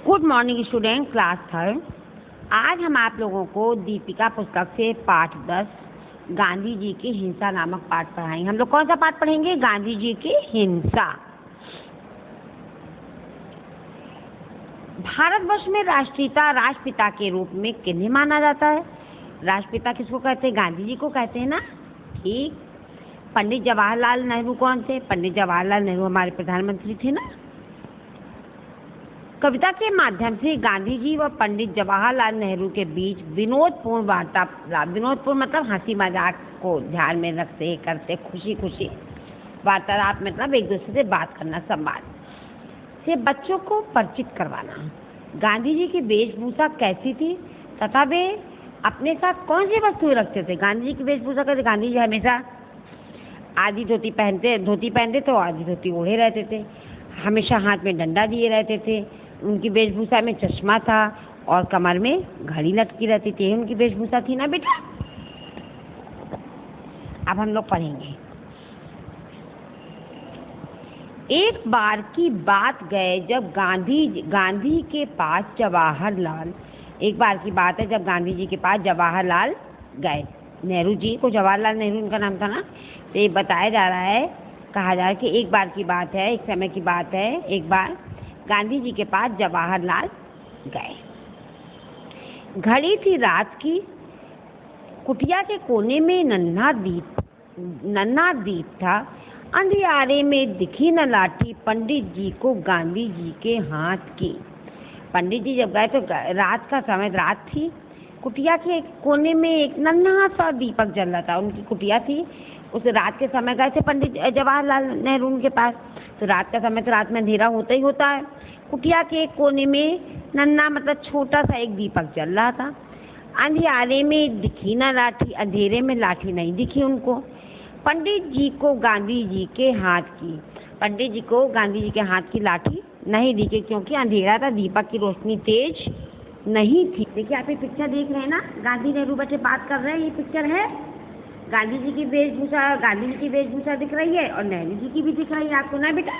Good morning student, class third. आज हम आप लोगों को दीपिका पुस्तक से पाठ 10 गांधी जी की हिंसा नामक पाठ पढ़ाएंगे। हम लोग कौन सा पाठ पढ़ेंगे? गांधी जी की हिंसा। भारतवर्ष में राष्ट्रपिता के रूप में किन्हें माना जाता है? राष्ट्रपिता किसको कहते हैं? गांधी जी को कहते हैं ना। ठीक। पंडित जवाहरलाल नेहरू कौन थे? पंडित जवाहरलाल नेहरू हमारे प्रधानमंत्री थे ना। कविता के माध्यम से गांधी जी व पंडित जवाहरलाल नेहरू के बीच विनोदपूर्ण वार्तालाप, विनोदपूर्ण मतलब हंसी मजाक को ध्यान में रखते करते खुशी खुशी वार्तालाप मतलब एक दूसरे से बात करना, संवाद से बच्चों को परिचित करवाना। गांधी जी की वेशभूषा कैसी थी तथा वे अपने साथ कौन सी वस्तुएं रखते थे? गांधी जी की वेशभूषा कैसे? गांधी जी हमेशा आधी धोती पहनते तो आधी धोती ओढ़े रहते थे। हमेशा हाथ में डंडा लिए रहते थे। उनकी वेशभूषा में चश्मा था और कमर में घड़ी लटकी रहती थी। उनकी वेशभूषा थी ना बेटा। अब हम लोग पढ़ेंगे। एक बार की बात गए जब गांधी के पास जवाहरलाल, एक बार की बात है जब गांधी जी के पास जवाहरलाल गए। नेहरू जी को जवाहरलाल नेहरू उनका नाम था ना। तो ये बताया जा रहा है, कहा जा रहा है कि एक बार की बात है, एक समय की बात है। एक बार गांधी जी के पास जवाहरलाल गए। घड़ी थी रात की। कुटिया के कोने में नन्हा दीप था। अंधियारे में दिखी न लाठी पंडित जी को गांधी जी के हाथ की। पंडित जी जब गए तो रात का समय, रात थी। कुटिया के कोने में एक नन्हा सा दीपक जल रहा था। उनकी कुटिया थी। उस रात के समय गए थे पंडित जवाहरलाल नेहरू उनके पास। तो रात का समय, तो रात में अंधेरा होता ही होता है। कुटिया के एक कोने में नन्हा मतलब छोटा सा एक दीपक जल रहा था। अंधियारे में दिखी ना लाठी, अंधेरे में लाठी नहीं दिखी उनको। पंडित जी को गांधी जी के हाथ की, पंडित जी को गांधी जी के हाथ की लाठी नहीं दिखी क्योंकि अंधेरा था, दीपक की रोशनी तेज नहीं थी। देखिए आप ये पिक्चर देख रहे हैं ना, गांधी नेहरू बच्चे बात कर रहे हैं। ये पिक्चर है गांधी जी की वेशभूषा दिख रही है और नेहरू जी की भी दिख रही है आपको ना बेटा।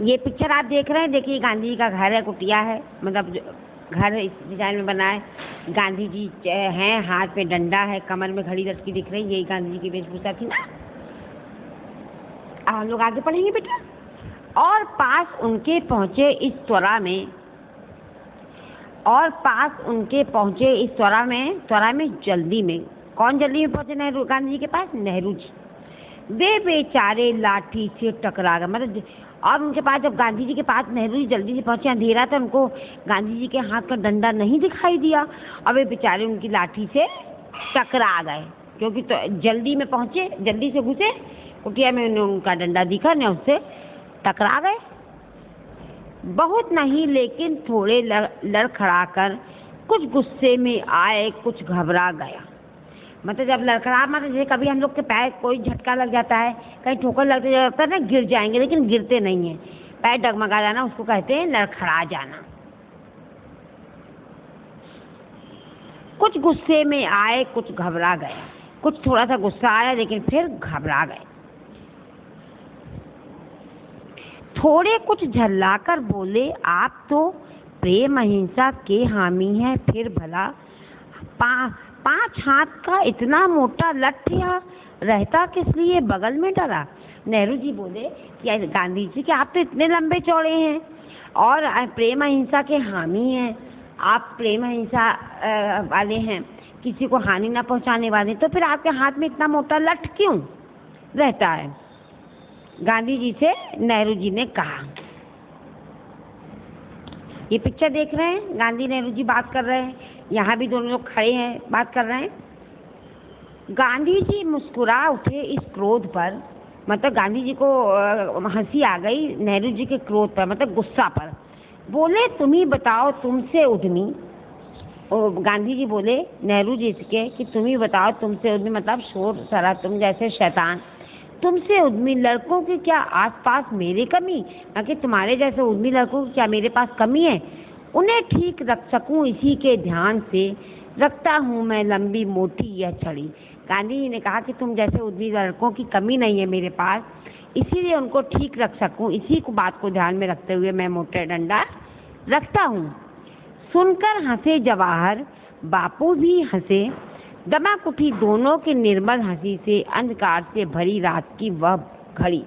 ये पिक्चर आप देख रहे हैं। देखिए गांधी जी का घर है, कुटिया है, मतलब घर इस डिजाइन में बना है। गांधी जी हैं, हाथ में डंडा है, कमर में घड़ी लटकी दिख रही है। यही गांधी जी की वेशभूषा थी ना। अब हम लोग आगे पढ़ेंगे बेटा। और पास उनके पहुंचे इस त्वरा में जल्दी में। कौन जल्दी में पहुंचे? नेहरू, गांधी जी के पास नेहरू जी। वे बेचारे लाठी से टकरा गए, मतलब और उनके पास जब गांधी जी के पास नेहरू जी जल्दी से पहुंचे, अंधेरा था, उनको गांधी जी के हाथ का डंडा नहीं दिखाई दिया और वे बेचारे उनकी लाठी से टकरा गए क्योंकि तो जल्दी में पहुंचे, जल्दी से घुसे कुटिया में, उनका डंडा दिखा न, उससे टकरा गए। बहुत नहीं लेकिन थोड़े लड़खड़ाकर, कुछ गुस्से में आए, कुछ घबरा गया। मतलब जब लड़खड़ा, मतलब जैसे कभी हम लोग के पैर कोई झटका लग जाता है, कहीं ठोकर लगते जाता है ना, गिर जाएंगे लेकिन गिरते नहीं हैं, पैर डगमगा जाना, उसको कहते हैं लड़खड़ा जाना। कुछ गुस्से में आए, कुछ घबरा गए। कुछ थोड़ा सा गुस्सा आया लेकिन फिर घबरा गए। थोड़े कुछ झल्लाकर बोले, आप तो प्रेम अहिंसा के हामी हैं, फिर भला 5 हाथ का इतना मोटा लठ्ठिया रहता किस लिए बगल में डरा? नेहरू जी बोले कि गांधी जी कि आप तो इतने लंबे चौड़े हैं और प्रेम अहिंसा के हामी हैं, आप प्रेम अहिंसा वाले हैं, किसी को हानि ना पहुंचाने वाले, तो फिर आपके हाथ में इतना मोटा लठ क्यों रहता है? गांधी जी से नेहरू जी ने कहा। ये पिक्चर देख रहे हैं, गांधी नेहरू जी बात कर रहे हैं। यहाँ भी दोनों लोग खड़े हैं, बात कर रहे हैं। गांधी जी मुस्कुरा उठे इस क्रोध पर, मतलब गांधी जी को हंसी आ गई नेहरू जी के क्रोध पर, मतलब गुस्सा पर। बोले, तुम ही बताओ तुमसे उद्यमी। गांधी जी बोले नेहरू जी के कि तुम ही बताओ तुमसे उद्यमी मतलब शोर सरा, तुम जैसे शैतान, तुमसे उद्यमी लड़कों की क्या आसपास मेरे कमी, कि तुम्हारे जैसे उद्यमी लड़कों की क्या मेरे पास कमी है? उन्हें ठीक रख सकूं इसी के ध्यान से रखता हूं मैं लंबी मोटी यह छड़ी। गांधी जी ने कहा कि तुम जैसे उद्यमी लड़कों की कमी नहीं है मेरे पास, इसीलिए उनको ठीक रख सकूं, इसी को बात को ध्यान में रखते हुए मैं मोटा डंडा रखता हूँ। सुनकर हंसे जवाहर, बापू भी हंसे, दमक उठी दोनों के निर्मल हंसी से अंधकार से भरी रात की वह घड़ी।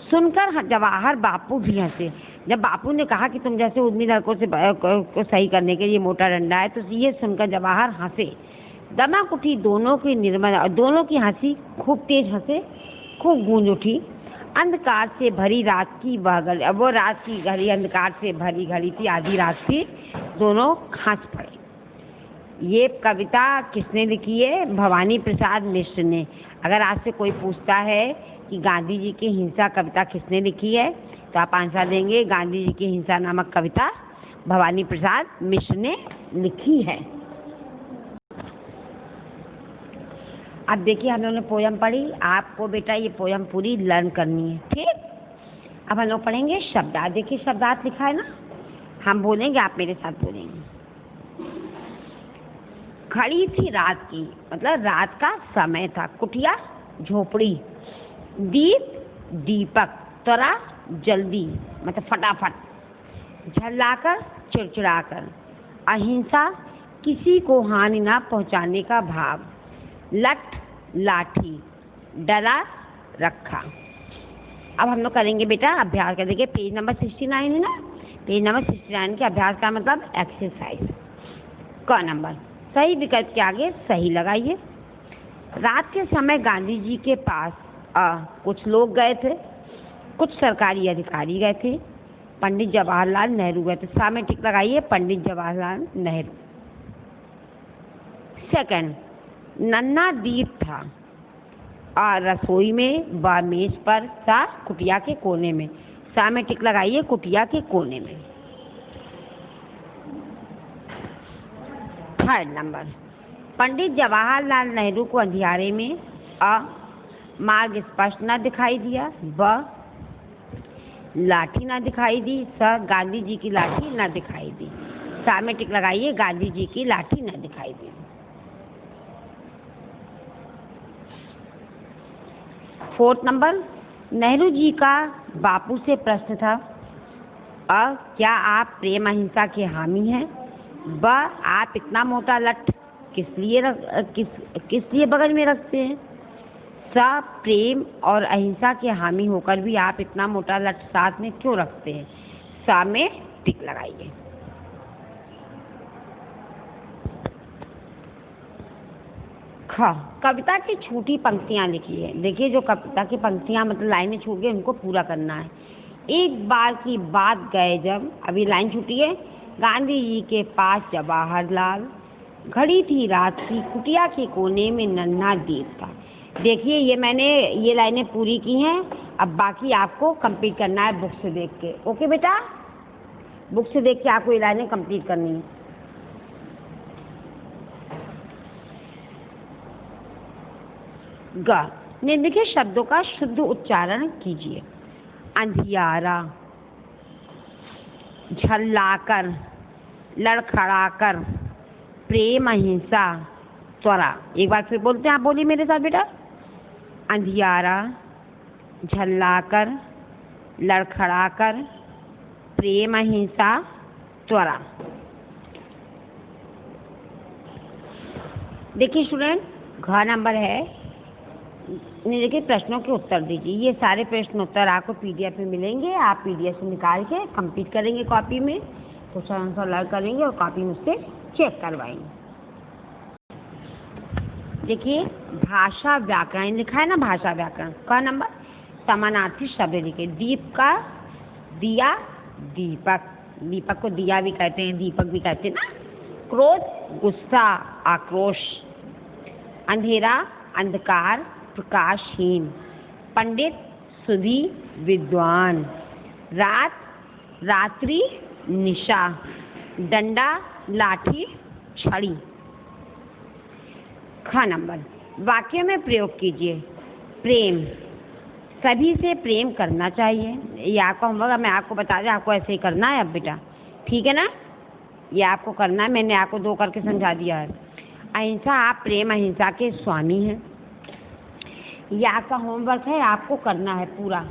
सुनकर जवाहर, बापू भी हंसे। जब बापू ने कहा कि तुम जैसे उद्यमी लड़कों से को सही करने के लिए मोटा डंडा है, तो ये सुनकर जवाहर हंसे। दमक उठी दोनों की निर्मल, और दोनों की हंसी खूब तेज हंसे, खूब गूंज उठी। अंधकार से भरी रात की वह घड़ी, वो रात की घड़ी अंधकार से भरी घड़ी थी, आधी रात थी, दोनों हंस पड़े। ये कविता किसने लिखी है? भवानी प्रसाद मिश्र ने। अगर आपसे कोई पूछता है कि गांधी जी की हिंसा कविता किसने लिखी है, तो आप आंसर देंगे गांधी जी की हिंसा नामक कविता भवानी प्रसाद मिश्र ने लिखी है। अब देखिए, हम लोगों ने पोयम पढ़ी, आपको बेटा ये पोयम पूरी लर्न करनी है, ठीक। अब हम लोग पढ़ेंगे शब्दार्थ। देखिए शब्दार्थ लिखा है ना, हम बोलेंगे, आप मेरे साथ बोलेंगे। खड़ी थी रात की, मतलब रात का समय था। कुटिया झोपड़ी, दीप दीपक, त्वरा जल्दी मतलब फटाफट, झल्लाकर चिड़चिड़ाकर, अहिंसा किसी को हानि ना पहुंचाने का भाव, लठ लाठी, डरा रखा। अब हम लोग करेंगे बेटा अभ्यास कर। देखिए पेज नंबर 69 है ना, पेज नंबर 69 के अभ्यास का मतलब एक्सरसाइज। क नंबर, सही विकल्प के आगे सही लगाइए। रात के समय गांधी जी के पास कुछ लोग गए थे, कुछ सरकारी अधिकारी गए थे, पंडित जवाहरलाल नेहरू गए थे। सामने टिक लगाइए, पंडित जवाहरलाल नेहरू। सेकंड, नन्हा दीप था और रसोई में व मेज पर था, कुटिया के कोने में। सामने टिक लगाइए, कुटिया के कोने में। थर्ड नंबर, पंडित जवाहरलाल नेहरू को अंधियारे में मार्ग स्पष्ट न दिखाई दिया, ब लाठी न दिखाई दी, स गांधी जी की लाठी न दिखाई दी। सामने टिक लगाइए, गांधी जी की लाठी न दिखाई दी। फोर्थ नंबर, नेहरू जी का बापू से प्रश्न था, क्या आप प्रेम अहिंसा के हामी हैं? ब आप इतना मोटा लठ किस लिए बगल में रखते हैं? स प्रेम और अहिंसा के हामी होकर भी आप इतना मोटा लठ साथ में क्यों रखते हैं? स में टिक लगाइए। ख, कविता की छूटी पंक्तियां लिखी है। देखिए जो कविता की पंक्तियां मतलब लाइनें छूट गई, उनको पूरा करना है। एक बार की बात गए जब, अभी लाइन छूटी है, गांधी जी के पास जवाहरलाल, घड़ी थी रात की, कुटिया के कोने में नन्हा दीप था। देखिए ये मैंने ये लाइनें पूरी की हैं, अब बाकी आपको कंप्लीट करना है बुक से देख के। ओके बेटा, बुक से देख के आपको ये लाइनें कंप्लीट करनी है। ग, निम्नलिखित शब्दों का शुद्ध उच्चारण कीजिए। अंधियारा, झल्लाकर, लड़खड़ाकर, प्रेम अहिंसा, त्वरा। एक बार फिर बोलते हैं, आप बोलिए मेरे साथ बेटा। अंधियारा, झल्लाकर, लड़खड़ाकर, प्रेम अहिंसा, त्वरा। देखिए स्टूडेंट, घ नंबर है, देखिए प्रश्नों के उत्तर दीजिए। ये सारे प्रश्न उत्तर आपको पीडीएफ में मिलेंगे, आप पीडीएफ से निकाल के कंप्लीट करेंगे कॉपी में, क्वेश्चन आंसर लर्न करेंगे और कॉपी में उससे चेक करवाएंगे। देखिए भाषा व्याकरण लिखा है ना, भाषा व्याकरण का नंबर, समानार्थी शब्द लिखे। दीप का दिया, दीपक, दीपक को दिया भी कहते हैं, दीपक भी कहते हैं ना। क्रोध गुस्सा, आक्रोश। अंधेरा अंधकार, प्रकाशहीन। पंडित सुधी, विद्वान। रात रात्रि, निशा। डंडा लाठी, छड़ी। ख नंबर, वाक्य में प्रयोग कीजिए। प्रेम, सभी से प्रेम करना चाहिए। ये आपका होमवर्क, मैं आपको बता दें, आपको ऐसे ही करना है अब बेटा, ठीक है ना। ये आपको करना है, मैंने आपको 2 करके समझा दिया है। अहिंसा, आप प्रेम अहिंसा के स्वामी हैं। ये आपका होमवर्क है, आपको करना है पूरा।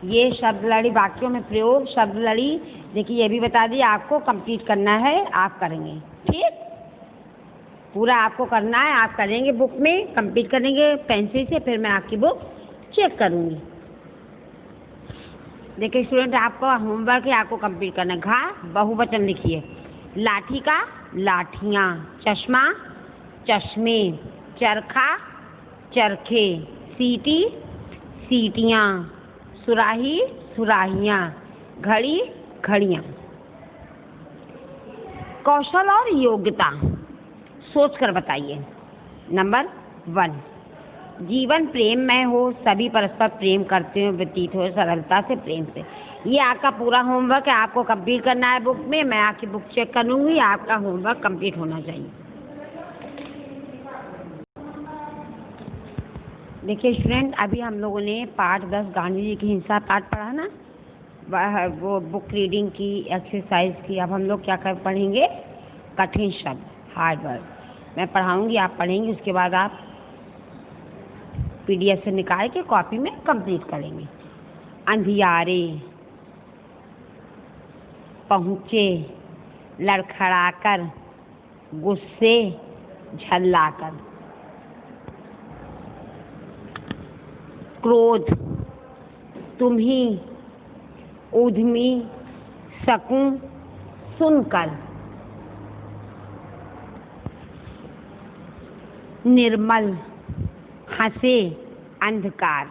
ये शब्द लड़ी वाक्यों में प्रयोग, शब्द लड़ी देखिए, ये भी बता दिए आपको कंप्लीट करना है, आप करेंगे। ठीक, पूरा आपको करना है, आप करेंगे, बुक में कंप्लीट करेंगे पेंसिल से, फिर मैं आपकी बुक चेक करूँगी। देखिए स्टूडेंट, आपका होमवर्क है, आपको कंप्लीट करना है। घा बहुवचन लिखिए। लाठी का लाठियाँ, चश्मा चश्मे, चरखा चरखे, सीटी सीटियाँ, सुराही सुराहियाँ, घड़ी घड़ियाँ। कौशल और योग्यता सोच कर बताइए। नंबर 1, जीवन प्रेममय हो, सभी परस्पर प्रेम करते हो, व्यतीत हो सरलता से, प्रेम से। ये आपका पूरा होमवर्क है, आपको कंप्लीट करना है बुक में। मैं आपकी बुक चेक कर लूँगी, आपका होमवर्क कंप्लीट होना चाहिए। देखिए स्टूडेंट, अभी हम लोगों ने पाठ 10 गांधी जी की हिंसा पाठ पढ़ा ना, वो बुक रीडिंग की एक्सरसाइज की। अब हम लोग क्या कर पढ़ेंगे, कठिन शब्द, हार्ड वर्ड। मैं पढ़ाऊँगी, आप पढ़ेंगे, उसके बाद आप PDF से निकाल के कॉपी में कंप्लीट करेंगे। अंधियारे, पहुँचे, लड़खड़ाकर, गुस्से, झल्लाकर। क्रोध, तुम्ही, उद्यमी, सकूं, सुनकर। निर्मल, हंसे, अंधकार।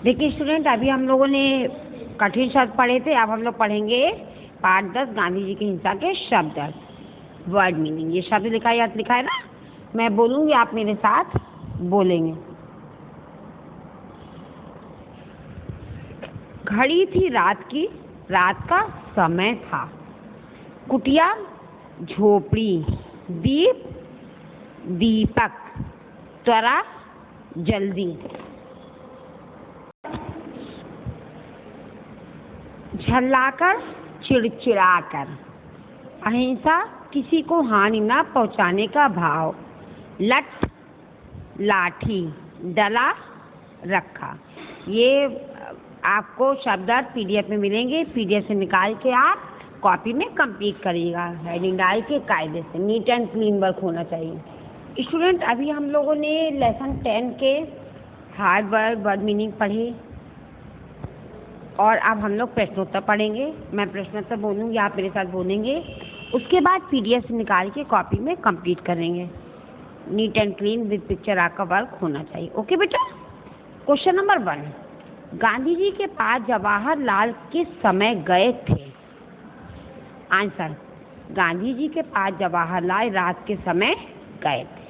देखिए स्टूडेंट, अभी हम लोगों ने कठिन शब्द पढ़े थे, अब हम लोग पढ़ेंगे पाठ 10 गांधी जी की हिंसा के शब्द अर्थ, वर्ड मीनिंग। ये शब्द लिखा है ना, मैं बोलूँगी, आप मेरे साथ बोलेंगे। घड़ी थी रात की, रात का समय था। कुटिया झोपड़ी, दीप दीपक, त्वरा जल्दी। झल्लाकर चिड़चिड़ाकर। अहिंसा किसी को हानि न पहुंचाने का भाव। लठ लाठी, डला रखा। ये आपको शब्द PDF में मिलेंगे, PDF से निकाल के आप कॉपी में कंप्लीट करिएगा, हेडिंग डाल के कायदे से। नीट एंड क्लीन वर्क होना चाहिए। स्टूडेंट, अभी हम लोगों ने लेसन 10 के हार्ड वर्ड, वर्ड मीनिंग पढ़े, और अब हम लोग प्रश्नोत्तर पढ़ेंगे। मैं प्रश्नोत्तर बोलूँगी, आप मेरे साथ बोलेंगे, उसके बाद PDF से निकाल के कॉपी में कंप्लीट करेंगे। Neat and clean with picture आपका वर्क होना चाहिए। ओके बेटा। क्वेश्चन नंबर 1, गांधी जी के पास जवाहरलाल किस समय गए थे? आंसर, गांधी जी के पास जवाहरलाल रात के समय गए थे।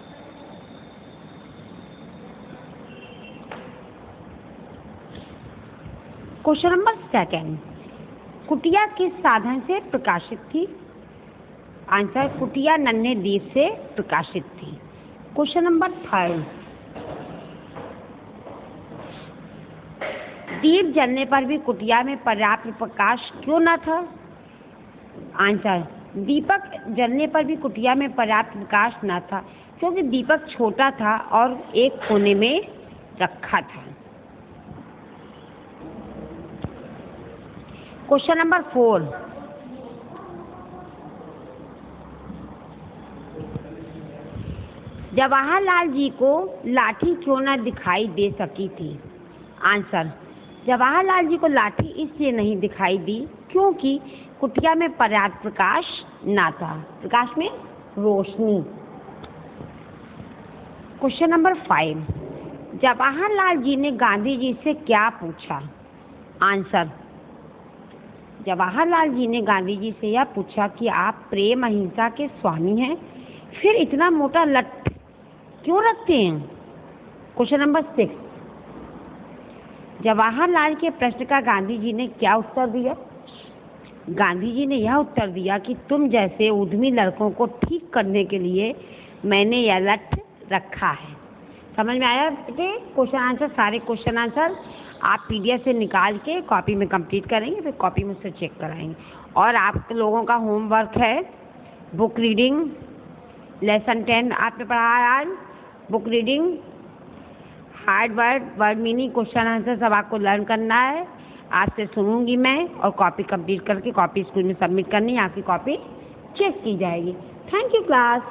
क्वेश्चन नंबर 2, कुटिया किस साधन से प्रकाशित थी? आंसर, कुटिया नन्हे दीप से प्रकाशित थी। क्वेश्चन नंबर 3, दीप जलने पर भी कुटिया में पर्याप्त प्रकाश क्यों न था? आंसर, दीपक जलने पर भी कुटिया में पर्याप्त प्रकाश न था क्योंकि दीपक छोटा था और एक कोने में रखा था। क्वेश्चन नंबर 4, जवाहरलाल जी को लाठी क्यों न दिखाई दे सकी थी? आंसर, जवाहरलाल जी को लाठी इसलिए नहीं दिखाई दी क्योंकि कुटिया में पर्याप्त प्रकाश ना था, प्रकाश में रोशनी। क्वेश्चन नंबर 5, जवाहरलाल जी ने गांधी जी से क्या पूछा? आंसर, जवाहरलाल जी ने गांधी जी से यह पूछा कि आप प्रेम अहिंसा के स्वामी हैं, फिर इतना मोटा लठ क्यों रखते हैं? क्वेश्चन नंबर 6, जवाहरलाल के प्रश्न का गांधी जी ने क्या उत्तर दिया? गांधी जी ने यह उत्तर दिया कि तुम जैसे उद्यमी लड़कों को ठीक करने के लिए मैंने यह लठ रखा है। समझ में आया बेटे? क्वेश्चन आंसर, सारे क्वेश्चन आंसर आप PDF से निकाल के कॉपी में कंप्लीट करेंगे, फिर कॉपी मुझसे चेक कराएंगे। और आप लोगों का होमवर्क है बुक रीडिंग लेसन 10 आपने पढ़ा है आज। Book reading, hard word meaning, question answer सब आपको लर्न करना है। आज से सुनूंगी मैं और कॉपी कंप्लीट करके कॉपी स्कूल में सबमिट करनी है, आपकी कॉपी चेक की जाएगी। Thank you class.